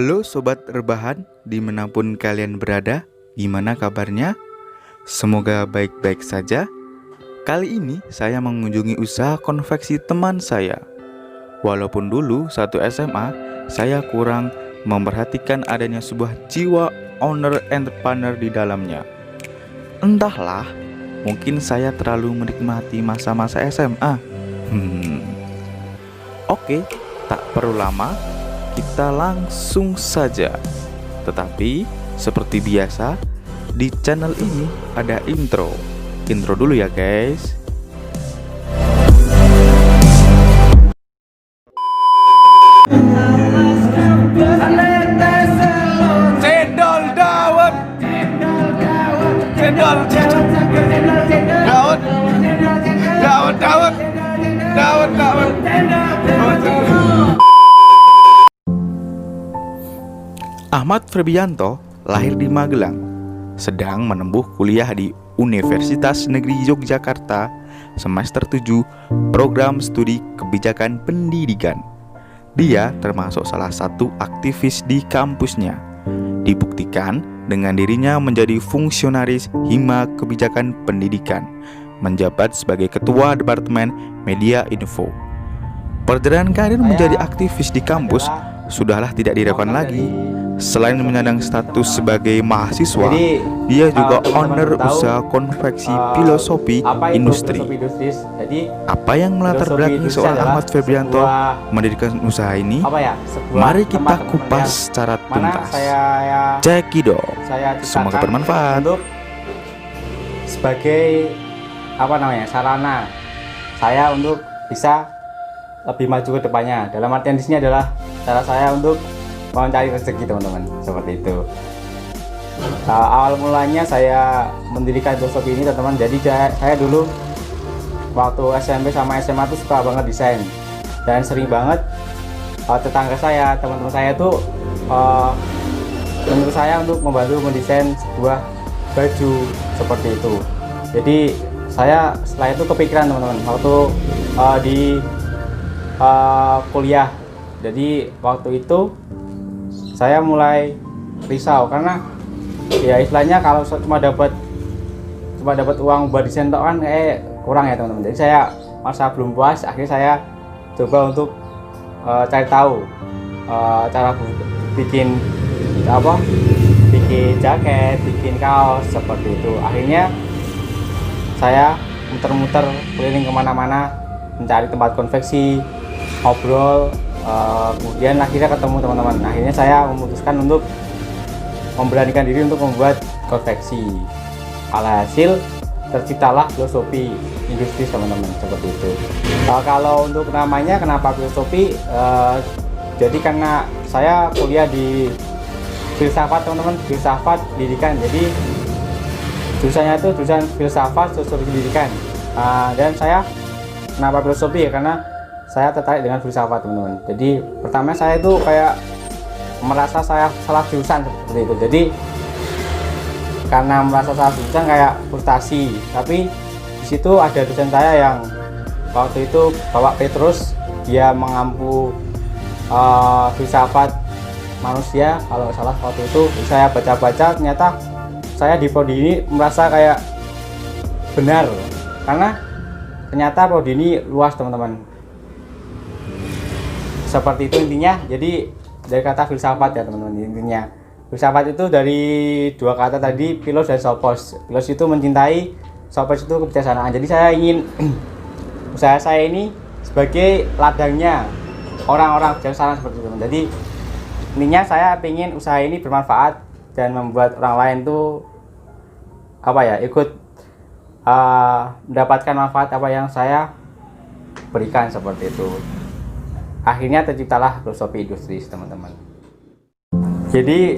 Halo Sobat Rebahan, dimanapun kalian berada, gimana kabarnya? Semoga baik-baik saja. Kali ini saya mengunjungi usaha konveksi teman saya. Walaupun dulu satu SMA, saya kurang memperhatikan adanya sebuah jiwa owner entrepreneur di dalamnya. Entahlah, mungkin saya terlalu menikmati masa-masa SMA. Oke, tak perlu lama, kita langsung saja. Tetapi seperti biasa, di channel ini ada intro. Intro dulu ya guys. Cendol dawet, cendol dawet, dawet, dawet, dawet, dawet. Ahmad Febrianto lahir di Magelang, sedang menempuh kuliah di Universitas Negeri Yogyakarta semester 7 program studi kebijakan pendidikan. Dia termasuk salah satu aktivis di kampusnya. Dibuktikan dengan dirinya menjadi fungsionaris Hima Kebijakan Pendidikan, menjabat sebagai ketua Departemen Media Info. Perjalanan karir menjadi aktivis di kampus sudahlah tidak diragukan lagi. Selain menyandang status sebagai mahasiswa, dia juga owner usaha konveksi filosofi industri. Apa yang melatar belakangi seorang Ahmad Febrianto mendirikan usaha ini? Mari kita kupas secara tuntas. Cekidot. Semoga bermanfaat. Untuk sebagai sarana saya untuk bisa lebih maju ke depannya. Dalam artian di sini adalah cara saya untuk mencari rezeki, teman-teman, seperti itu. Awal mulanya saya mendirikan filosofi ini, teman-teman. Jadi saya dulu waktu SMP sama SMA tuh suka banget desain, dan sering banget tetangga saya, teman-teman saya tuh menurut saya untuk membantu mendesain sebuah baju seperti itu. Jadi saya setelah itu kepikiran, teman-teman, waktu di kuliah. Jadi waktu itu saya mulai risau karena ya istilahnya kalau cuma dapat uang buat desain tok kan kurang ya, teman-teman. Jadi saya masa belum puas, akhirnya saya coba untuk cari tahu cara bikin jaket, bikin kaos seperti itu. Akhirnya saya muter-muter keliling kemana-mana mencari tempat konveksi, ngobrol. Kemudian akhirnya ketemu teman-teman. Akhirnya saya memutuskan untuk memberanikan diri untuk membuat konveksi. Alhasil terciptalah filosofi industri, teman-teman, seperti itu. Kalau untuk namanya kenapa filosofi? Jadi karena saya kuliah di filsafat, teman-teman, filsafat pendidikan. Jadi jurusannya itu jurusan filsafat sosiologi pendidikan. Dan saya kenapa filosofi ya karena saya tertarik dengan filsafat, teman-teman. Jadi pertama saya itu kayak merasa saya salah jurusan seperti itu. Jadi karena merasa salah jurusan kayak frustasi. Tapi di situ ada dosen saya yang waktu itu Bapak Petrus, dia mengampu filsafat manusia kalau nggak salah. Waktu itu saya baca-baca, ternyata saya di prodi ini merasa kayak benar karena ternyata prodi ini luas, teman-teman. Seperti itu intinya. Jadi dari kata filsafat ya, teman-teman, intinya filsafat itu dari dua kata tadi, philos dan sophos. Philos itu mencintai, sophos itu kebijaksanaan. Jadi saya ingin usaha saya ini sebagai ladangnya orang-orang bijaksana seperti itu. Jadi intinya saya ingin usaha ini bermanfaat dan membuat orang lain tuh ikut mendapatkan manfaat apa yang saya berikan, seperti itu. Akhirnya terciptalah filosofi industri, teman-teman. Jadi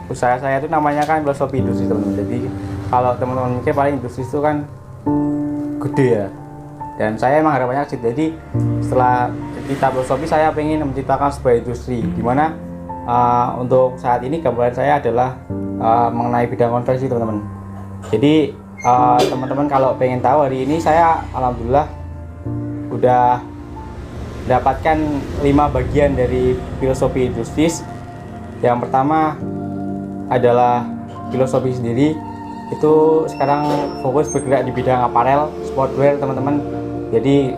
usaha saya itu namanya kan filosofi industri, teman-teman. Jadi kalau teman-teman mungkin paling industri itu kan gede ya, dan saya emang harapannya kecil. Jadi setelah tercipta filosofi, saya ingin menciptakan sebuah industri di mana untuk saat ini gambaran saya adalah mengenai bidang konveksi, teman-teman. Jadi teman-teman kalau pengen tahu, hari ini saya alhamdulillah udah mendapatkan 5 bagian dari filosofi industri Yang pertama adalah filosofi sendiri, itu sekarang fokus bergerak di bidang aparel, sportwear teman-teman. Jadi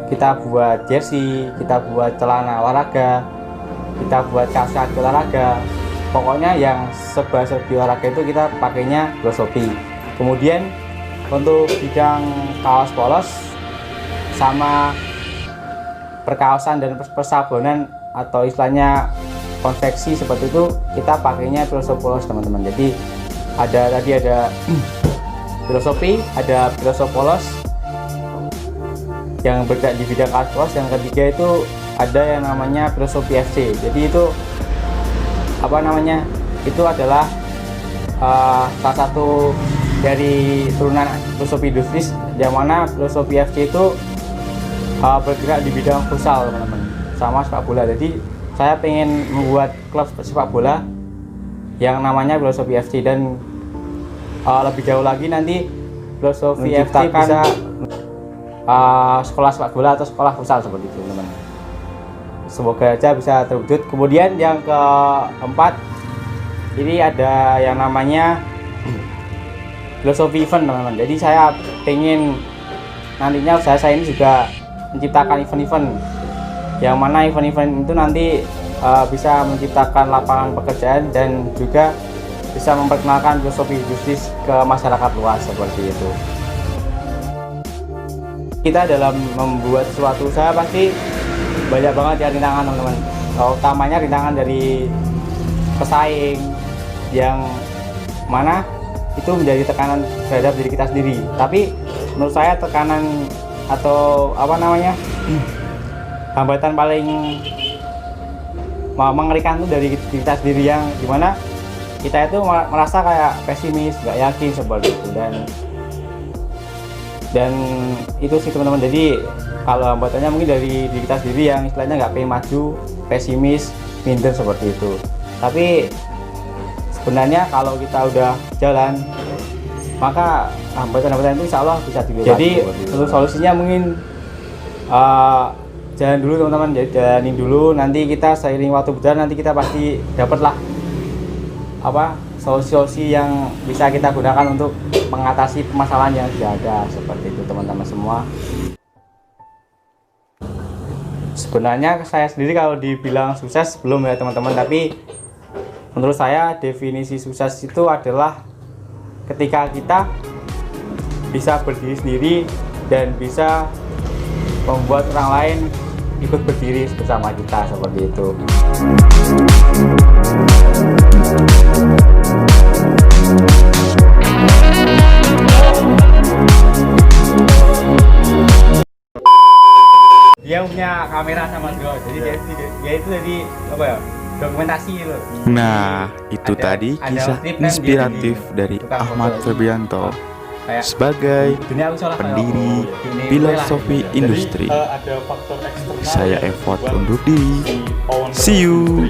kita buat jersey, kita buat celana olahraga, kita buat kaos kaki olahraga. Pokoknya yang serba-serbi olahraga itu kita pakainya filosofi. Kemudian untuk bidang kaos polos sama perkaosan dan persabonan atau istilahnya konveksi seperti itu, kita pakainya filosofi polos teman-teman. Jadi ada filosofi, ada filosofi polos yang bergerak di bidang kaos polos. Yang ketiga itu ada yang namanya filosofi FC. Jadi itu itu adalah salah satu dari turunan filosofi industri, yang mana filosofi FC itu bergerak di bidang futsal teman-teman, sama sepak bola. Jadi saya pengen membuat klub sepak bola yang namanya filosofi FC, dan lebih jauh lagi nanti filosofi FC bisa sekolah sepak bola atau sekolah futsal seperti itu teman-teman. Semoga aja bisa terwujud. Kemudian yang keempat, ini ada yang namanya filosofi event teman-teman. Jadi saya pengen nantinya usaha saya ini juga menciptakan event-event, yang mana event-event itu nanti bisa menciptakan lapangan pekerjaan dan juga bisa memperkenalkan filosofi bisnis ke masyarakat luas seperti itu. Kita dalam membuat suatu usaha pasti banyak banget ya rintangan teman-teman. Utamanya rintangan dari pesaing, yang mana itu menjadi tekanan terhadap diri kita sendiri. Tapi menurut saya tekanan atau hambatan paling mengerikan itu dari diri kita sendiri, yang dimana kita itu merasa kayak pesimis, nggak yakin seperti itu, dan itu sih teman-teman. Jadi kalau hambatannya mungkin dari diri kita sendiri yang istilahnya nggak pengen maju, pesimis, minder seperti itu. Tapi sebenarnya kalau kita udah jalan, maka hambatan-hambatan itu insya Allah bisa dilewati. Jadi untuk solusinya mungkin jalan dulu teman-teman, jadi jalanin dulu, nanti kita seiring waktu berjalan nanti kita pasti dapatlah solusi-solusi yang bisa kita gunakan untuk mengatasi permasalahan yang sudah ada seperti itu teman-teman semua. Sebenarnya saya sendiri kalau dibilang sukses belum ya teman-teman, tapi menurut saya definisi sukses itu adalah ketika kita bisa berdiri sendiri dan bisa membuat orang lain ikut berdiri bersama kita seperti itu. Dia punya kamera sama drone, jadi dia itu jadi dokumentasi gitu. Nah, itu tadi kisah inspiratif dari Ahmad Febrianto sebagai pendiri filosofi industri. Saya effort undur diri. See you.